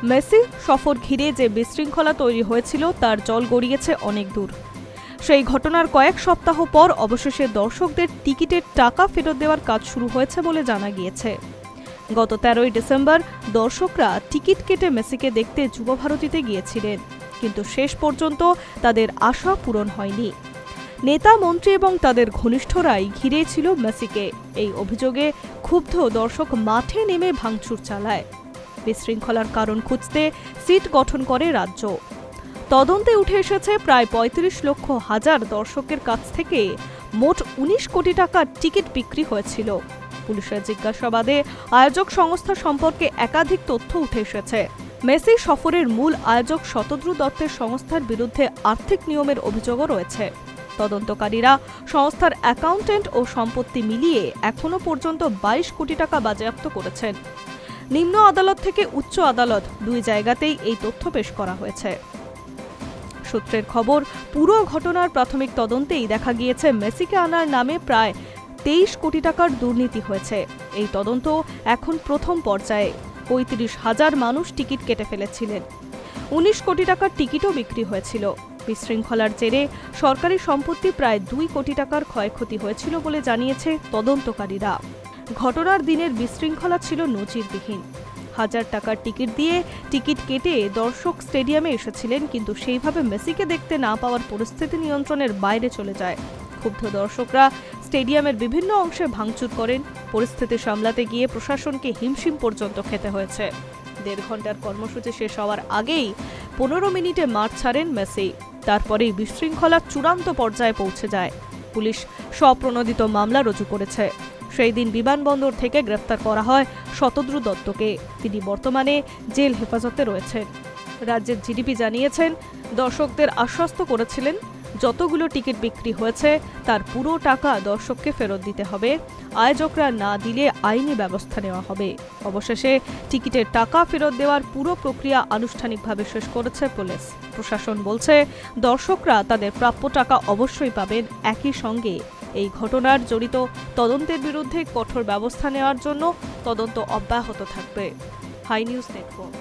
Messi সফর ঘিরে যে বিশৃঙ্খলা তৈরি হয়েছিল তার জল গড়িয়েছে অনেক দূর। সেই ঘটনার কয়েক সপ্তাহ পর অবশেষে দর্শকদের টিকিটের টাকা ফেরত দেওয়ার কাজ শুরু হয়েছে বলে জানা গিয়েছে। গত 13ই ডিসেম্বর দর্শকরা টিকিট কেটে মেসিকে দেখতে যুবভারতীতে গিয়েছিলেন, কিন্তু শেষ পর্যন্ত তাদের আশা পূরণ হয়নি। নেতা মন্ত্রী এবং তাদের ঘনিষ্ঠরাই ঘিরেছিল মেসিকে। এই অভিযোগে ক্ষুব্ধ দর্শক মাঠে নেমে ভাঙচুর চালায়। বিশৃঙ্খলার কারণ খুঁজতে সিট গঠন করে রাজ্য। তদন্তে উঠে এসেছে প্রায় ৩৫ লক্ষ হাজার দর্শকের কাছ থেকে মোট ১৯ কোটি টাকার টিকিট বিক্রি হয়েছিল। পুলিশের জিজ্ঞাসাবাদে আয়োজক সংস্থা সম্পর্কে একাধিক তথ্য উঠে এসেছে। মেসি সফরের মূল আয়োজক শতদ্রু দত্তের সংস্থার বিরুদ্ধে আর্থিক নিয়মের অভিযোগও রয়েছে। তদন্তকারীরা সংস্থার অ্যাকাউন্টেন্ট ও সম্পত্তি মিলিয়ে এখনো পর্যন্ত ২২ কোটি টাকা বাজেয়াপ্ত করেছেন। নিম্ন আদালত থেকে উচ্চ আদালত দুই জায়গাতেই এই তথ্য পেশ করা হয়েছে। সূত্রের খবর, পুরো ঘটনার প্রাথমিক তদন্তেই দেখা গিয়েছে মেসিকে আনার নামে প্রায় ২৩ কোটি টাকার দুর্নীতি হয়েছে। এই তদন্ত এখন প্রথম পর্যায়ে। ৩৫,০০০ মানুষ টিকিট কেটে ফেলেছিলেন। ১৯ কোটি টাকার টিকিটও বিক্রি হয়েছিল। বিশৃঙ্খলার জেরে সরকারি সম্পত্তি প্রায় ২ কোটি টাকার ক্ষয়ক্ষতি হয়েছিল বলে জানিয়েছে তদন্তকারীরা। ঘটনার দিনের বিশৃঙ্খলা ছিল নজিরবিহীন। ১,০০০ টাকার টিকিট দিয়ে টিকিট কেটে দর্শক স্টেডিয়ামে এসেছিলেন, কিন্তু সেইভাবে মেসিকে দেখতে না পাওয়ার পরিস্থিতি নিয়ন্ত্রণের বাইরে চলে যায়। ক্ষুব্ধ দর্শকরা স্টেডিয়ামের বিভিন্ন অংশে ভাঙচুর করেন। পরিস্থিতি সামলাতে গিয়ে প্রশাসনকে হিমশিম পর্যন্ত খেতে হয়েছে। ১.৫ ঘন্টার কর্মসূচি শেষ হওয়ার আগেই ১৫ মিনিটে মাঠ ছাড়েন মেসি। তারপরেই বিশৃঙ্খলা চূড়ান্ত পর্যায়ে পৌঁছে যায়। পুলিশ স্বপ্রণোদিত মামলা রুজু করেছে। সেই দিন বিমানবন্দর থেকে গ্রেফতার করা হয় শতদ্রু দত্তকে। তিনি বর্তমানে জেল হেফাজতে রয়েছেন। রাজ্যের জিডিপি জানিয়েছেন, দর্শকদের আশ্বস্ত করেছিলেন যতগুলো টিকিট বিক্রি হয়েছে তার পুরো টাকা দর্শককে ফেরত দিতে হবে। আয়োজকরা না দিলে আইনি ব্যবস্থা নেওয়া হবে। অবশেষে টিকিটের টাকা ফেরত দেওয়ার পুরো প্রক্রিয়া আনুষ্ঠানিকভাবে শেষ করেছে পুলিশ। প্রশাসন বলছে, দর্শকরা তাদের প্রাপ্য টাকা অবশ্যই পাবেন। একই সঙ্গে এই ঘটনার জড়িত তদন্তের বিরুদ্ধে কঠোর ব্যবস্থা নেওয়ার জন্য তদন্ত অব্যাহত থাকবে। Hi news network.